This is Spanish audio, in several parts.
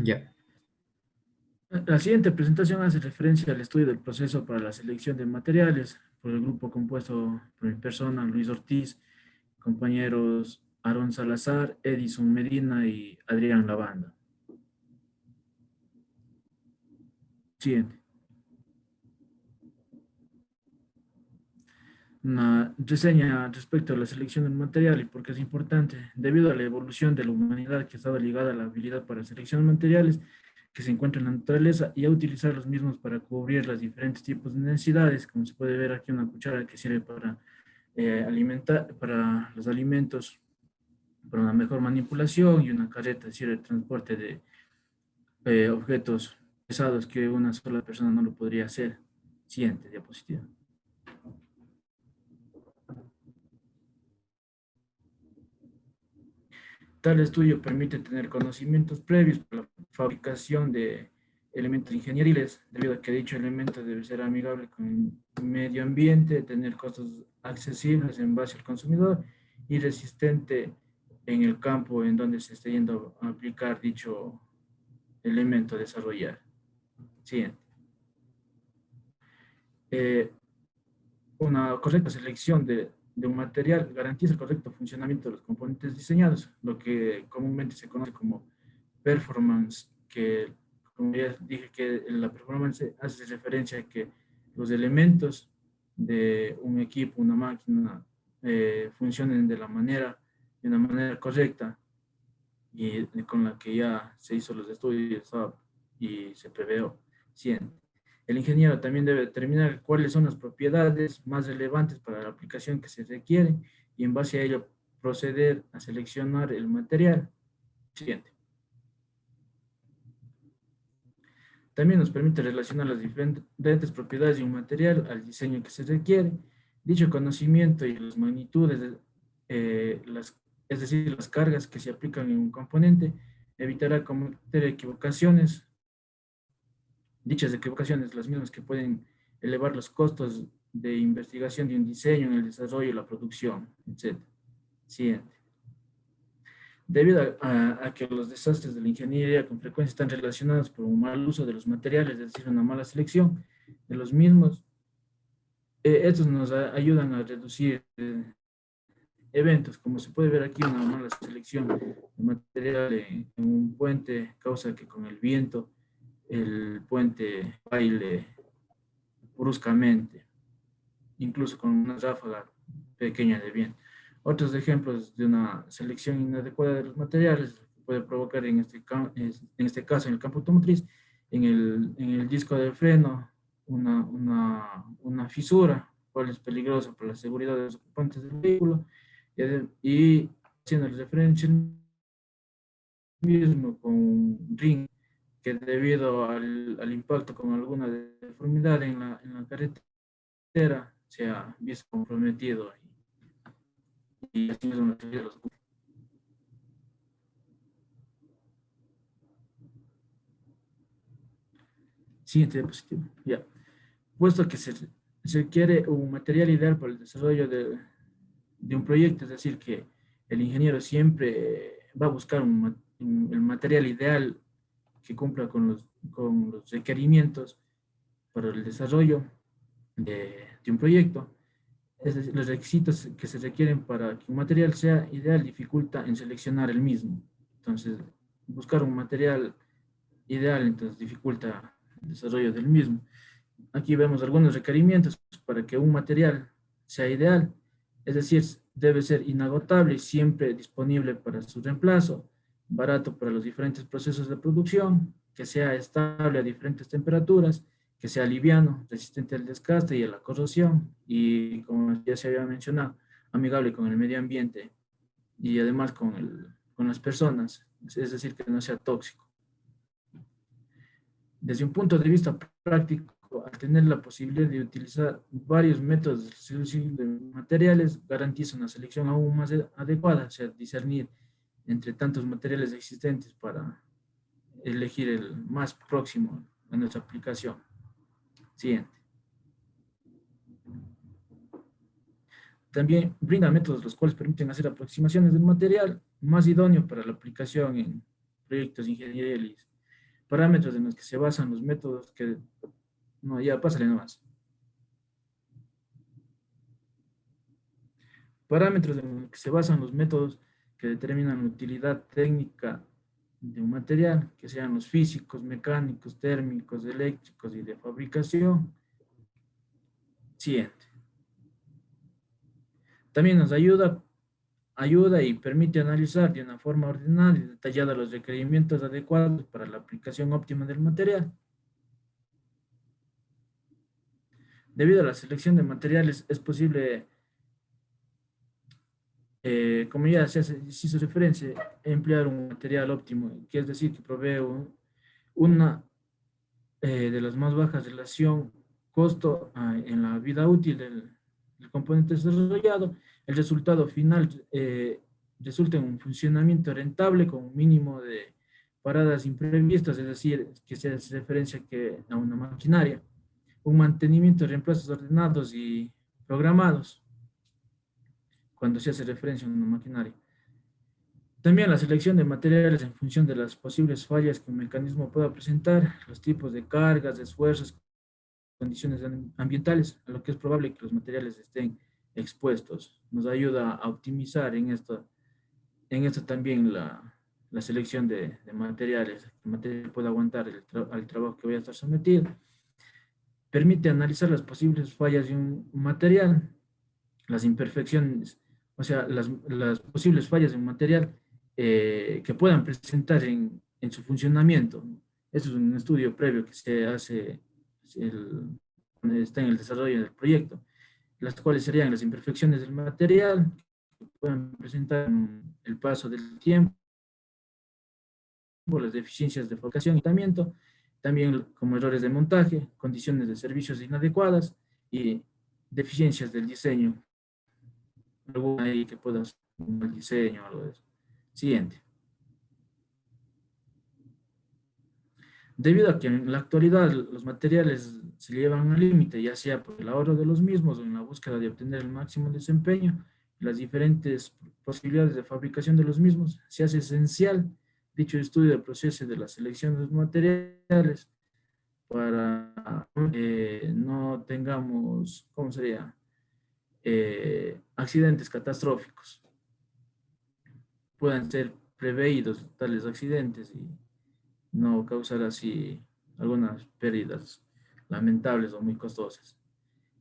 Ya. La siguiente presentación hace referencia al estudio del proceso para la selección de materiales por el grupo compuesto por mi persona, Luis Ortiz, compañeros Aaron Salazar, Edison Medina y Adrián Lavanda. Siguiente. Una reseña respecto a la selección del material y por qué es importante. Debido a la evolución de la humanidad que estaba ligada a la habilidad para seleccionar materiales que se encuentran en la naturaleza y a utilizar los mismos para cubrir los diferentes tipos de necesidades, como se puede ver aquí una cuchara que sirve para alimentar, para los alimentos, para una mejor manipulación y una carreta sirve de transporte de objetos pesados que una sola persona no lo podría hacer. Siguiente diapositiva. Tal estudio permite tener conocimientos previos para la fabricación de elementos ingenieriles, debido a que dicho elemento debe ser amigable con el medio ambiente, tener costos accesibles en base al consumidor y resistente en el campo en donde se esté yendo a aplicar dicho elemento a desarrollar. Siguiente. Eh, una correcta selección de un material garantiza el correcto funcionamiento de los componentes diseñados, lo que comúnmente se conoce como performance, que como ya dije que la performance hace referencia a que los elementos de un equipo, una máquina, funcionen de una manera correcta y con la que ya se hizo los estudios y se preveó. 100. El ingeniero también debe determinar cuáles son las propiedades más relevantes para la aplicación que se requiere y en base a ello proceder a seleccionar el material. Siguiente. También nos permite relacionar las diferentes propiedades de un material al diseño que se requiere. Dicho conocimiento y las magnitudes, es decir, las cargas que se aplican en un componente, evitará cometer equivocaciones. Dichas equivocaciones, las mismas que pueden elevar los costos de investigación de un diseño en el desarrollo, la producción, etc. Siguiente. Debido a que los desastres de la ingeniería con frecuencia están relacionados por un mal uso de los materiales, es decir, una mala selección de los mismos, estos nos ayudan a reducir eventos, como se puede ver aquí, una mala selección de material en un puente causa que con el viento el puente baile bruscamente, incluso con una ráfaga pequeña de viento. Otros ejemplos de una selección inadecuada de los materiales puede provocar en este caso en el campo automotriz, en el disco de freno, una fisura, cual es peligrosa para la seguridad de los ocupantes del vehículo, y haciendo referencia mismo con un ring que debido al impacto con alguna deformidad en la carretera se ha visto comprometido y así mismo los. Siguiente diapositiva. Ya. Puesto que se requiere un material ideal para el desarrollo de un proyecto, es decir, que el ingeniero siempre va a buscar el material ideal que cumpla con los requerimientos para el desarrollo de un proyecto. Es decir, los requisitos que se requieren para que un material sea ideal dificulta en seleccionar el mismo. Entonces, buscar un material ideal entonces dificulta el desarrollo del mismo. Aquí vemos algunos requerimientos para que un material sea ideal, es decir, debe ser inagotable y siempre disponible para su reemplazo, barato para los diferentes procesos de producción, que sea estable a diferentes temperaturas, que sea liviano, resistente al desgaste y a la corrosión, y como ya se había mencionado, amigable con el medio ambiente y además con las personas, es decir, que no sea tóxico. Desde un punto de vista práctico, al tener la posibilidad de utilizar varios métodos de selección de materiales, garantiza una selección aún más adecuada, o sea, discernir entre tantos materiales existentes para elegir el más próximo a nuestra aplicación. Siguiente. También brinda métodos los cuales permiten hacer aproximaciones del material más idóneo para la aplicación en proyectos ingenieriles. parámetros en los que se basan los métodos que... No, ya, pásale nomás. Parámetros en los que se basan los métodos que determinan la utilidad técnica de un material, que sean los físicos, mecánicos, térmicos, eléctricos y de fabricación. Siguiente. También nos ayuda y permite analizar de una forma ordenada y detallada los requerimientos adecuados para la aplicación óptima del material. Debido a la selección de materiales, es posible, como ya se hizo referencia, emplear un material óptimo, que es decir, que provee una de las más bajas relación costo en la vida útil del componente desarrollado. El resultado final resulta en un funcionamiento rentable con un mínimo de paradas imprevistas, es decir, que se hace referencia a una maquinaria, un mantenimiento de reemplazos ordenados y programados, cuando se hace referencia a una maquinaria. También la selección de materiales en función de las posibles fallas que un mecanismo pueda presentar, los tipos de cargas, de esfuerzos, condiciones ambientales, a lo que es probable que los materiales estén expuestos. Nos ayuda a optimizar en esto también la selección de materiales, que el material pueda aguantar al trabajo que vaya a estar sometido. Permite analizar las posibles fallas de un material, las imperfecciones, o sea, las posibles fallas de un material que puedan presentar en su funcionamiento. Eso es un estudio previo que se hace, está en el desarrollo del proyecto, las cuales serían las imperfecciones del material, que puedan presentar el paso del tiempo, las deficiencias de fabricación y tratamiento, también como errores de montaje, condiciones de servicios inadecuadas y deficiencias del diseño, alguna ahí que pueda ser un mal diseño o algo de eso. Siguiente. Debido a que en la actualidad los materiales se llevan al límite, ya sea por el ahorro de los mismos o en la búsqueda de obtener el máximo desempeño, las diferentes posibilidades de fabricación de los mismos, se hace esencial dicho estudio del proceso de la selección de los materiales para no tengamos, ¿cómo sería? Accidentes catastróficos. Puedan ser preveídos tales accidentes y no causar así algunas pérdidas lamentables o muy costosas.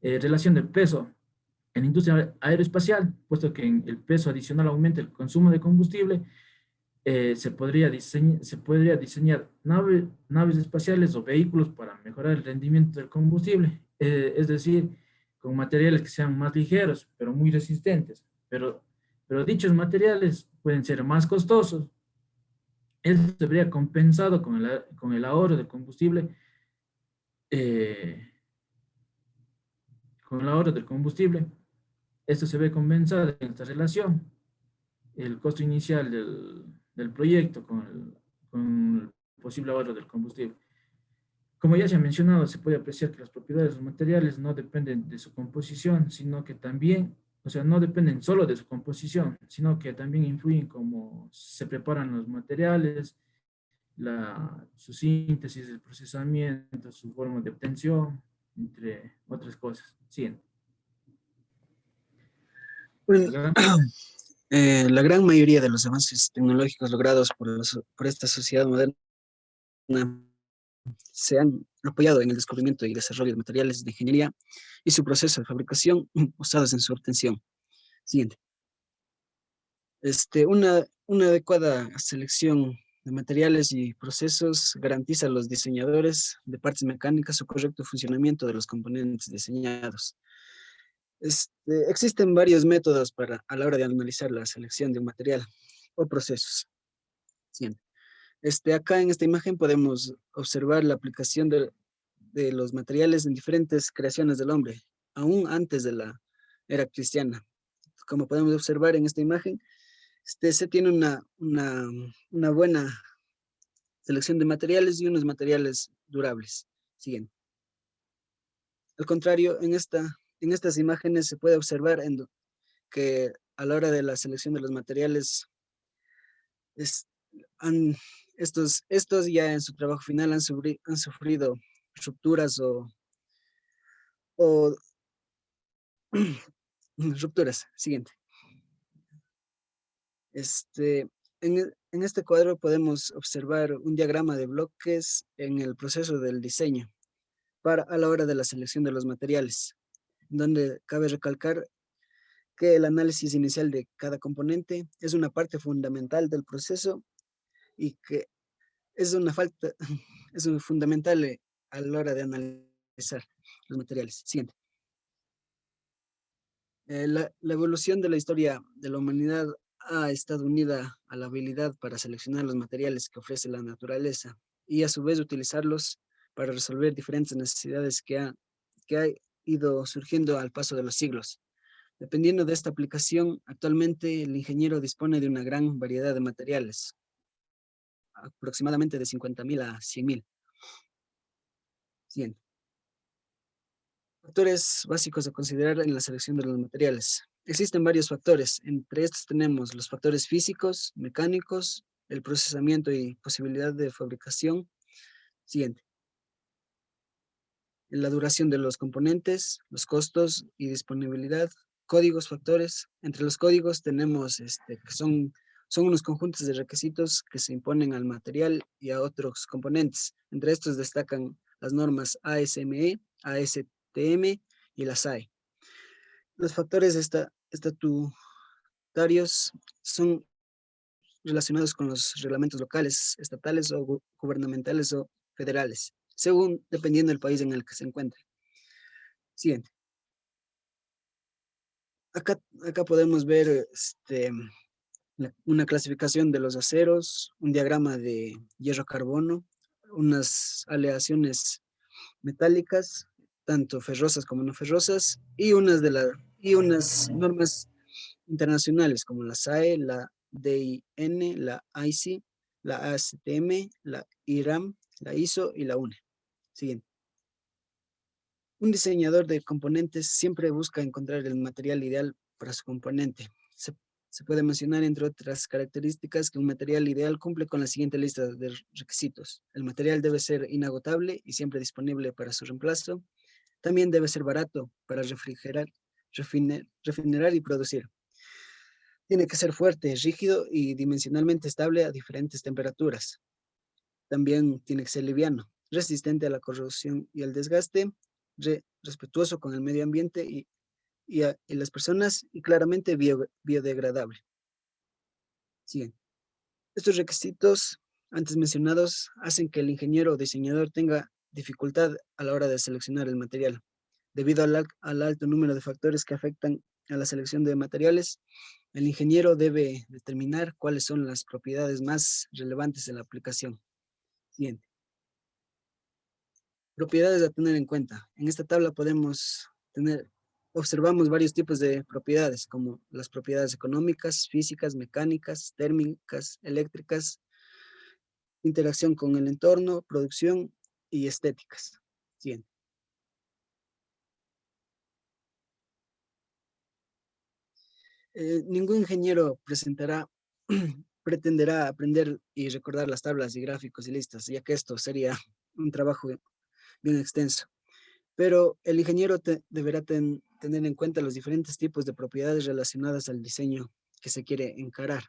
Relación de peso. En la industria aeroespacial, puesto que en el peso adicional aumenta el consumo de combustible, se podría diseñar naves espaciales o vehículos para mejorar el rendimiento del combustible, es decir, con materiales que sean más ligeros, pero muy resistentes. Pero dichos materiales pueden ser más costosos. Esto se vería compensado con el ahorro de combustible, eh, con el ahorro del combustible. Esto se ve compensado en esta relación. El costo inicial del proyecto con el posible ahorro del combustible. Como ya se ha mencionado, se puede apreciar que las propiedades de los materiales no dependen de su composición, sino que también, o sea, no dependen solo de su composición, sino que también influyen cómo se preparan los materiales, su síntesis, el procesamiento, su forma de obtención, entre otras cosas. Siguiente. Bueno, la gran mayoría de los avances tecnológicos logrados por esta sociedad moderna se han apoyado en el descubrimiento y desarrollo de materiales de ingeniería y su proceso de fabricación usados en su obtención. Siguiente. Una adecuada selección de materiales y procesos garantiza a los diseñadores de partes mecánicas su correcto funcionamiento de los componentes diseñados. Existen varios métodos a la hora de analizar la selección de un material o procesos. Siguiente. Acá en esta imagen podemos observar la aplicación de los materiales en diferentes creaciones del hombre, aún antes de la era cristiana. Como podemos observar en esta imagen, se tiene una buena selección de materiales y unos materiales durables. Siguiente. Al contrario, en estas imágenes se puede observar que a la hora de la selección de los materiales, han Estos ya en su trabajo final han sufrido rupturas o rupturas. Siguiente. En este cuadro podemos observar un diagrama de bloques en el proceso del diseño a la hora de la selección de los materiales, donde cabe recalcar que el análisis inicial de cada componente es una parte fundamental del proceso y que es una falta, es un fundamental a la hora de analizar los materiales. Siguiente. La evolución de la historia de la humanidad ha estado unida a la habilidad para seleccionar los materiales que ofrece la naturaleza y a su vez utilizarlos para resolver diferentes necesidades que ha ido surgiendo al paso de los siglos. Dependiendo de esta aplicación, actualmente el ingeniero dispone de una gran variedad de materiales, aproximadamente de 50.000 a 100.000. Siguiente. Factores básicos a considerar en la selección de los materiales. Existen varios factores. Entre estos tenemos los factores físicos, mecánicos, el procesamiento y posibilidad de fabricación. Siguiente. La duración de los componentes, los costos y disponibilidad. Códigos, factores. Entre los códigos tenemos que son unos conjuntos de requisitos que se imponen al material y a otros componentes. Entre estos destacan las normas ASME, ASTM y las SAE. Los factores estatutarios son relacionados con los reglamentos locales, estatales o gubernamentales o federales, según dependiendo del país en el que se encuentre. Siguiente. Acá podemos ver una clasificación de los aceros, un diagrama de hierro-carbono, unas aleaciones metálicas, tanto ferrosas como no ferrosas, y unas normas internacionales como la SAE, la DIN, la IC, la ASTM, la IRAM, la ISO y la UNE. Siguiente. Un diseñador de componentes siempre busca encontrar el material ideal para su componente. Se puede mencionar, entre otras características, que un material ideal cumple con la siguiente lista de requisitos. El material debe ser inagotable y siempre disponible para su reemplazo. También debe ser barato para refrigerar, refinerar y producir. Tiene que ser fuerte, rígido y dimensionalmente estable a diferentes temperaturas. También tiene que ser liviano, resistente a la corrosión y al desgaste, respetuoso con el medio ambiente y las personas, y claramente biodegradable. Siguiente. Estos requisitos antes mencionados hacen que el ingeniero o diseñador tenga dificultad a la hora de seleccionar el material. Debido al alto número de factores que afectan a la selección de materiales, el ingeniero debe determinar cuáles son las propiedades más relevantes en la aplicación. Siguiente. Propiedades a tener en cuenta. En esta tabla observamos varios tipos de propiedades, como las propiedades económicas, físicas, mecánicas, térmicas, eléctricas, interacción con el entorno, producción y estéticas. Siguiente. Ningún ingeniero pretenderá aprender y recordar las tablas y gráficos y listas, ya que esto sería un trabajo bien extenso. Pero el ingeniero deberá tener en cuenta los diferentes tipos de propiedades relacionadas al diseño que se quiere encarar.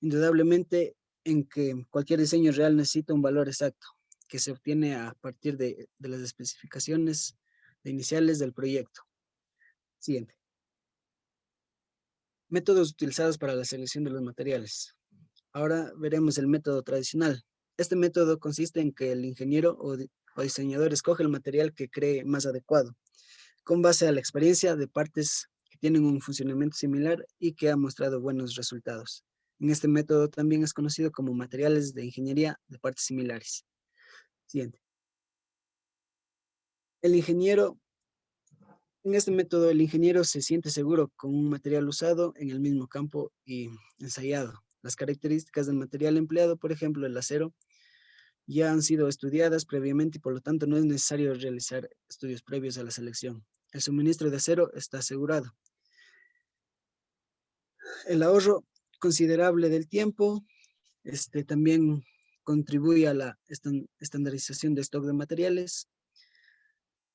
Indudablemente, en que cualquier diseño real necesita un valor exacto, que se obtiene a partir de las especificaciones iniciales del proyecto. Siguiente. Métodos utilizados para la selección de los materiales. Ahora veremos el método tradicional. Este método consiste en que el ingeniero o diseñador escoge el material que cree más adecuado, con base a la experiencia de partes que tienen un funcionamiento similar y que ha mostrado buenos resultados. En este método también es conocido como materiales de ingeniería de partes similares. Siguiente. En este método, el ingeniero se siente seguro con un material usado en el mismo campo y ensayado. Las características del material empleado, por ejemplo, el acero, ya han sido estudiadas previamente y por lo tanto no es necesario realizar estudios previos a la selección. El suministro de acero está asegurado. El ahorro considerable del tiempo también contribuye a la estandarización de stock de materiales.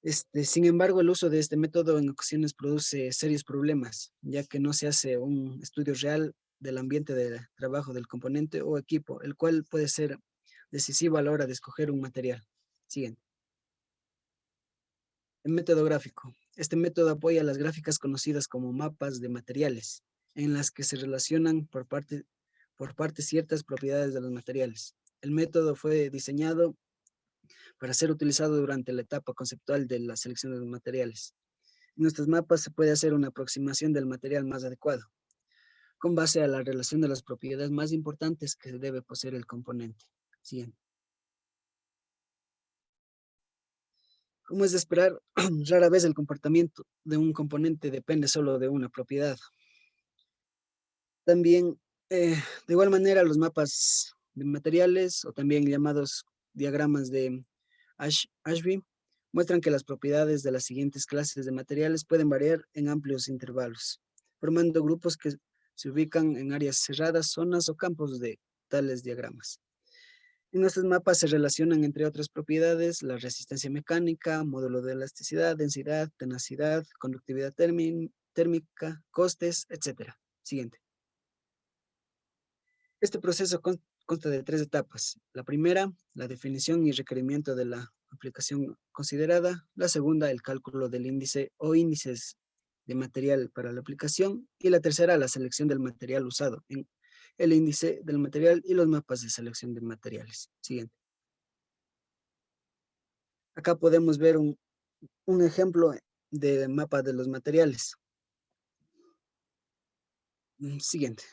Sin embargo, el uso de este método en ocasiones produce serios problemas, ya que no se hace un estudio real del ambiente de trabajo del componente o equipo, el cual puede ser decisivo a la hora de escoger un material. Siguiente. El método gráfico. Este método apoya las gráficas conocidas como mapas de materiales, en las que se relacionan por parte ciertas propiedades de los materiales. El método fue diseñado para ser utilizado durante la etapa conceptual de la selección de los materiales. En estos mapas se puede hacer una aproximación del material más adecuado, con base a la relación de las propiedades más importantes que debe poseer el componente. Siguiente. Como es de esperar, rara vez el comportamiento de un componente depende solo de una propiedad. También, de igual manera, los mapas de materiales, o también llamados diagramas de Ashby, muestran que las propiedades de las siguientes clases de materiales pueden variar en amplios intervalos, formando grupos que se ubican en áreas cerradas, zonas o campos de tales diagramas. En estos mapas se relacionan, entre otras propiedades, la resistencia mecánica, módulo de elasticidad, densidad, tenacidad, conductividad térmica, costes, etc. Siguiente. Este proceso consta de 3 etapas. La primera, la definición y requerimiento de la aplicación considerada. La segunda, el cálculo del índice o índices de material para la aplicación. Y la tercera, la selección del material usado en el índice del material y los mapas de selección de materiales. Siguiente. Acá podemos ver un ejemplo de mapa de los materiales. Siguiente.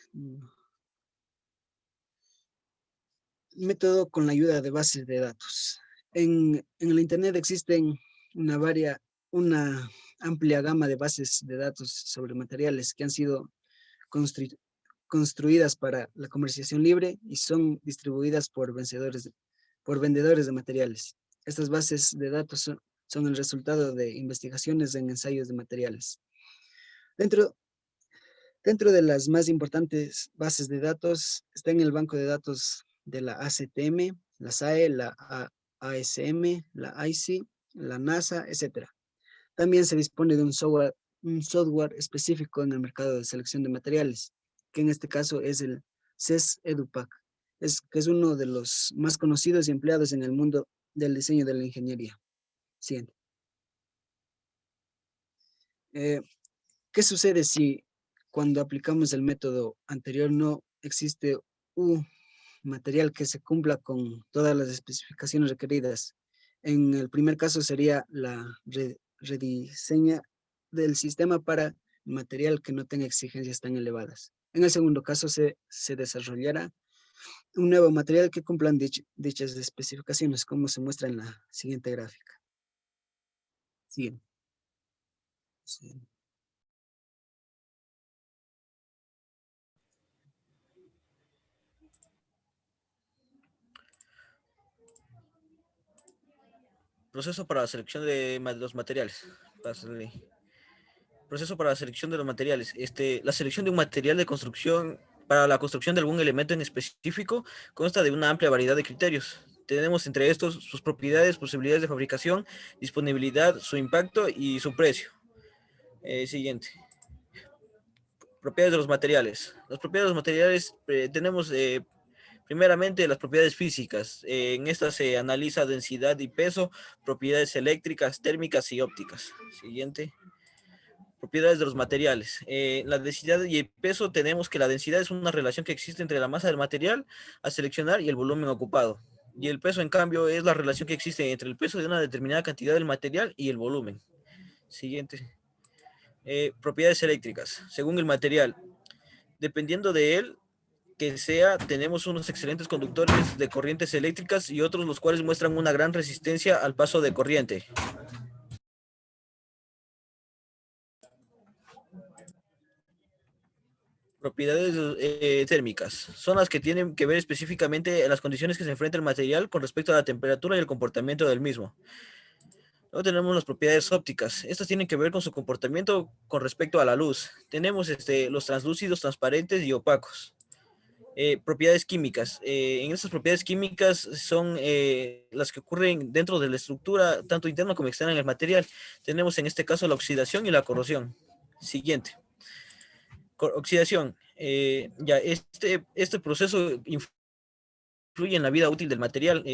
Método con la ayuda de bases de datos. En el Internet existen una amplia gama de bases de datos sobre materiales que han sido construidas para la comercialización libre y son distribuidas por vendedores de materiales. Estas bases de datos son el resultado de investigaciones en ensayos de materiales. Dentro de las más importantes bases de datos está en el banco de datos de la ACTM, la SAE, la ASM, la IC, la NASA, etc. También se dispone de un software específico en el mercado de selección de materiales, que en este caso es el CES EduPack, que es uno de los más conocidos y empleados en el mundo del diseño de la ingeniería. Siguiente. ¿Qué sucede si cuando aplicamos el método anterior no existe un material que se cumpla con todas las especificaciones requeridas? En el primer caso sería la rediseña del sistema para material que no tenga exigencias tan elevadas. En el segundo caso se desarrollará un nuevo material que cumplan dichas especificaciones, como se muestra en la siguiente gráfica. Siguiente. Sí. Proceso para la selección de los materiales. Proceso para la selección de los materiales. La selección de un material de construcción para la construcción de algún elemento en específico consta de una amplia variedad de criterios. Tenemos entre estos sus propiedades, posibilidades de fabricación, disponibilidad, su impacto y su precio. Siguiente. Propiedades de los materiales. Las propiedades de los materiales tenemos primeramente las propiedades físicas. En estas se analiza densidad y peso, propiedades eléctricas, térmicas y ópticas. Siguiente. Propiedades de los materiales. La densidad y el peso, tenemos que la densidad es una relación que existe entre la masa del material a seleccionar y el volumen ocupado. Y el peso, en cambio, es la relación que existe entre el peso de una determinada cantidad del material y el volumen. Siguiente. Propiedades eléctricas. Según el material, dependiendo de él, que sea, tenemos unos excelentes conductores de corrientes eléctricas y otros los cuales muestran una gran resistencia al paso de corriente. Propiedades térmicas. Son las que tienen que ver específicamente en las condiciones que se enfrenta el material con respecto a la temperatura y el comportamiento del mismo. Luego tenemos las propiedades ópticas. Estas tienen que ver con su comportamiento con respecto a la luz. Tenemos los translúcidos, transparentes y opacos. Propiedades químicas. En estas propiedades químicas son las que ocurren dentro de la estructura, tanto interna como externa en el material. Tenemos en este caso la oxidación y la corrosión. Siguiente. Oxidación. Ya este proceso influye en la vida útil del material.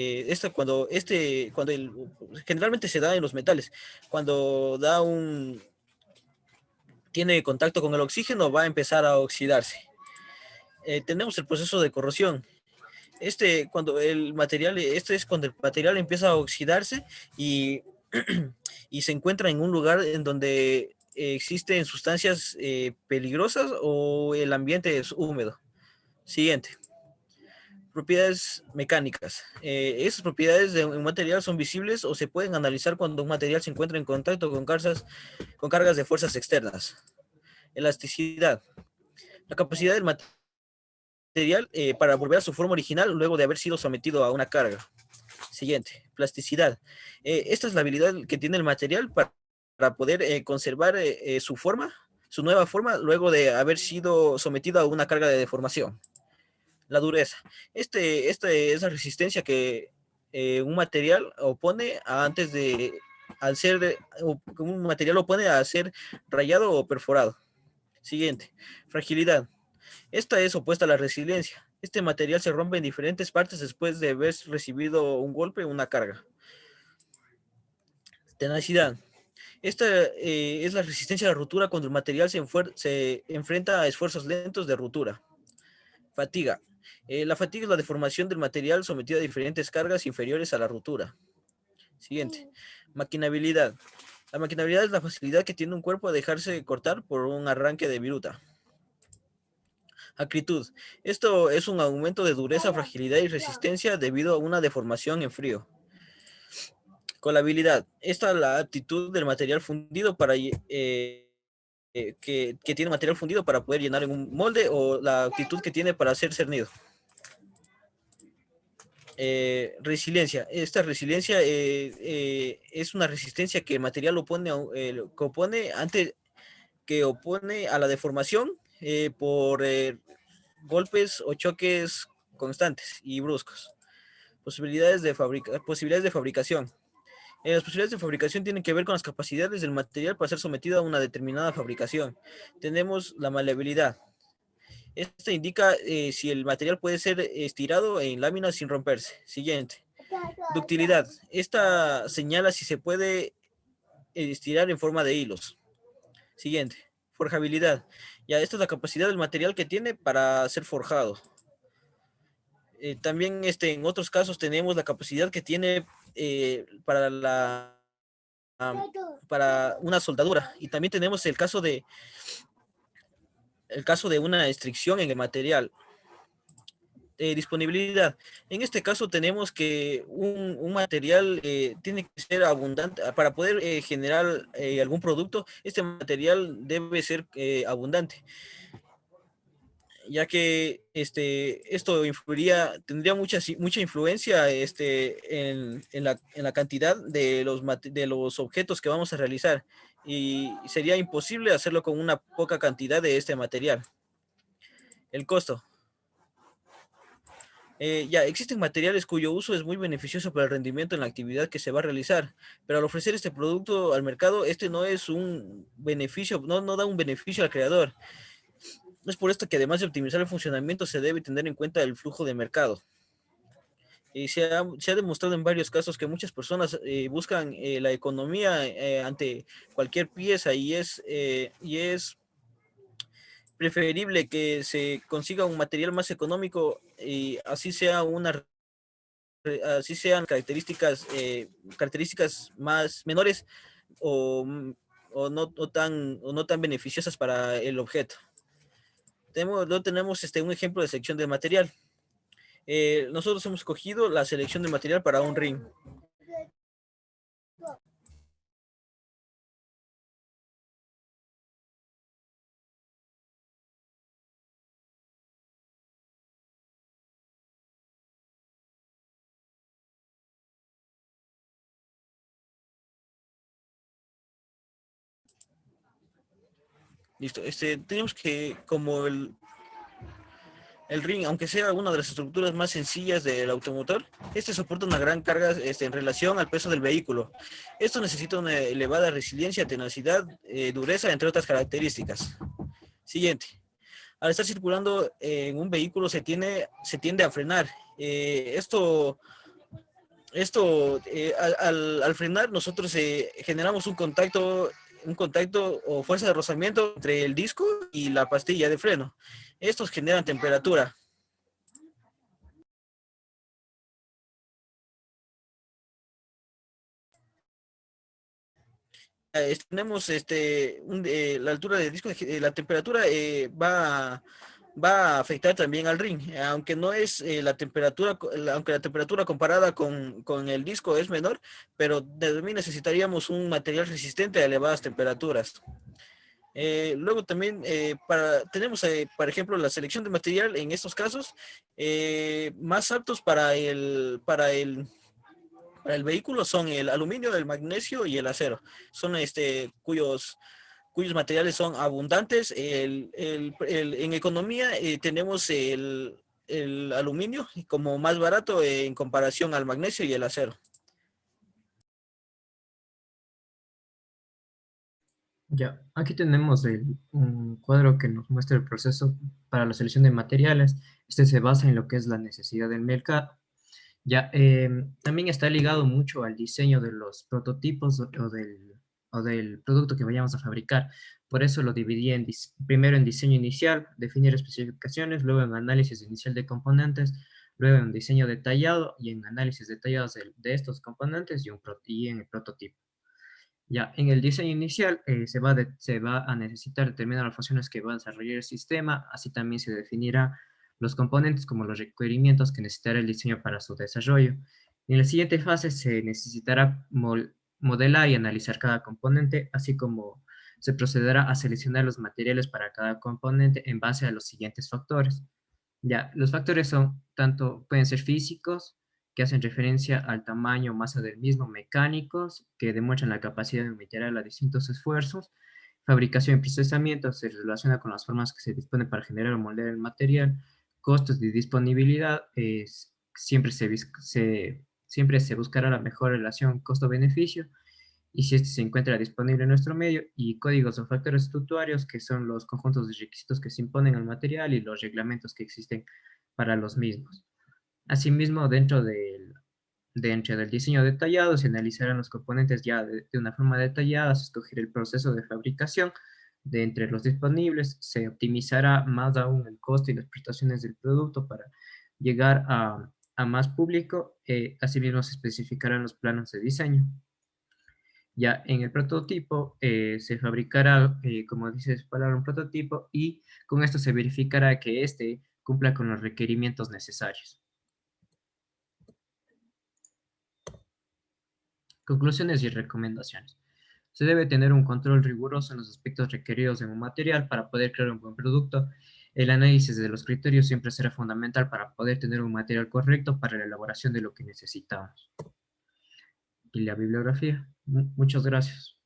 Generalmente se da en los metales. Cuando tiene contacto con el oxígeno, va a empezar a oxidarse. Tenemos el proceso de corrosión. Este es cuando el material empieza a oxidarse y, y se encuentra en un lugar en donde existen sustancias peligrosas o el ambiente es húmedo. Siguiente. Propiedades mecánicas. Esas propiedades de un material son visibles o se pueden analizar cuando un material se encuentra en contacto con cargas de fuerzas externas. Elasticidad. La capacidad del material para volver a su forma original luego de haber sido sometido a una carga. Siguiente, plasticidad. Esta es la habilidad que tiene el material para poder conservar su nueva forma, luego de haber sido sometido a una carga de deformación. La dureza. Esta es la resistencia que un material opone un material opone a ser rayado o perforado. Siguiente, fragilidad. Esta es opuesta a la resiliencia. Este material se rompe en diferentes partes después de haber recibido un golpe o una carga. Tenacidad. Esta es la resistencia a la ruptura cuando el material se enfrenta a esfuerzos lentos de ruptura. Fatiga. La fatiga es la deformación del material sometido a diferentes cargas inferiores a la ruptura. Siguiente. Maquinabilidad. La maquinabilidad es la facilidad que tiene un cuerpo a dejarse cortar por un arranque de viruta. Acritud. Esto es un aumento de dureza, fragilidad y resistencia debido a una deformación en frío. Colabilidad. Esta es la aptitud del material fundido que tiene material fundido para poder llenar en un molde o la aptitud que tiene para ser cernido. Resiliencia. Esta resiliencia es una resistencia que el material opone a la deformación por golpes o choques constantes y bruscos. Posibilidades de fabricación. Las posibilidades de fabricación tienen que ver con las capacidades del material para ser sometido a una determinada fabricación. Tenemos la maleabilidad. Esta indica si el material puede ser estirado en láminas sin romperse. Siguiente. Ductilidad. Esta señala si se puede estirar en forma de hilos. Siguiente. Forjabilidad. Ya, esta es la capacidad del material que tiene para ser forjado. También en otros casos tenemos la capacidad que tiene para una soldadura. Y también tenemos el caso de una estricción en el material. Disponibilidad. En este caso tenemos que un material tiene que ser abundante. Para poder generar algún producto, este material debe ser abundante, ya que esto tendría mucha influencia en la cantidad de los objetos que vamos a realizar, y sería imposible hacerlo con una poca cantidad de este material. El costo. Ya existen materiales cuyo uso es muy beneficioso para el rendimiento en la actividad que se va a realizar, pero al ofrecer este producto al mercado, este no es un beneficio, no da un beneficio al creador. Es por esto que además de optimizar el funcionamiento, se debe tener en cuenta el flujo de mercado. Se ha demostrado en varios casos que muchas personas buscan la economía ante cualquier pieza, y es preferible que se consiga un material más económico y así sean características más menores o, o no tan beneficiosas para el objeto. Tenemos un ejemplo de selección de material. Nosotros hemos escogido la selección de material para un ring. Listo. Tenemos que, El ring, aunque sea una de las estructuras más sencillas del automotor, este soporta una gran carga en relación al peso del vehículo. Esto necesita una elevada resiliencia, tenacidad, dureza, entre otras características. Siguiente. Al estar circulando en un vehículo se tiende a frenar. Al frenar nosotros generamos un contacto o fuerza de rozamiento entre el disco y la pastilla de freno. Estos generan temperatura. Tenemos la altura del disco, la temperatura va a afectar también al ring, aunque no es aunque la temperatura comparada con el disco es menor, pero también necesitaríamos un material resistente a elevadas temperaturas. Luego también tenemos, por ejemplo, la selección de material en estos casos más aptos para el vehículo son el aluminio, el magnesio y el acero. Son cuyos materiales son abundantes. En economía tenemos el aluminio como más barato en comparación al magnesio y el acero. Ya, aquí tenemos un cuadro que nos muestra el proceso para la selección de materiales. Este se basa en lo que es la necesidad del mercado. Ya, también está ligado mucho al diseño de los prototipos o del producto que vayamos a fabricar. Por eso lo dividí primero en diseño inicial, definir especificaciones, luego en análisis inicial de componentes, luego en diseño detallado y en análisis detallados de estos componentes y en el prototipo. Ya, en el diseño inicial se va a necesitar determinar las funciones que va a desarrollar el sistema, así también se definirá los componentes como los requerimientos que necesitará el diseño para su desarrollo. En la siguiente fase se necesitará modelar y analizar cada componente, así como se procederá a seleccionar los materiales para cada componente en base a los siguientes factores. Ya, los factores pueden ser físicos, que hacen referencia al tamaño o masa del mismo, mecánicos, que demuestran la capacidad de material a distintos esfuerzos, fabricación y procesamiento, se relaciona con las formas que se disponen para generar o moldear el material, costos de disponibilidad, siempre se buscará la mejor relación costo-beneficio, y si este se encuentra disponible en nuestro medio, y códigos o factores estructurarios, que son los conjuntos de requisitos que se imponen al material y los reglamentos que existen para los mismos. Asimismo, dentro del diseño detallado se analizarán los componentes ya de una forma detallada, se escogerá el proceso de fabricación de entre los disponibles, se optimizará más aún el costo y las prestaciones del producto para llegar a más público, asimismo se especificarán los planos de diseño. Ya en el prototipo se fabricará, como dice su palabra, un prototipo, y con esto se verificará que éste cumpla con los requerimientos necesarios. Conclusiones y recomendaciones. Se debe tener un control riguroso en los aspectos requeridos en un material para poder crear un buen producto. El análisis de los criterios siempre será fundamental para poder tener un material correcto para la elaboración de lo que necesitamos. Y la bibliografía. Muchas gracias.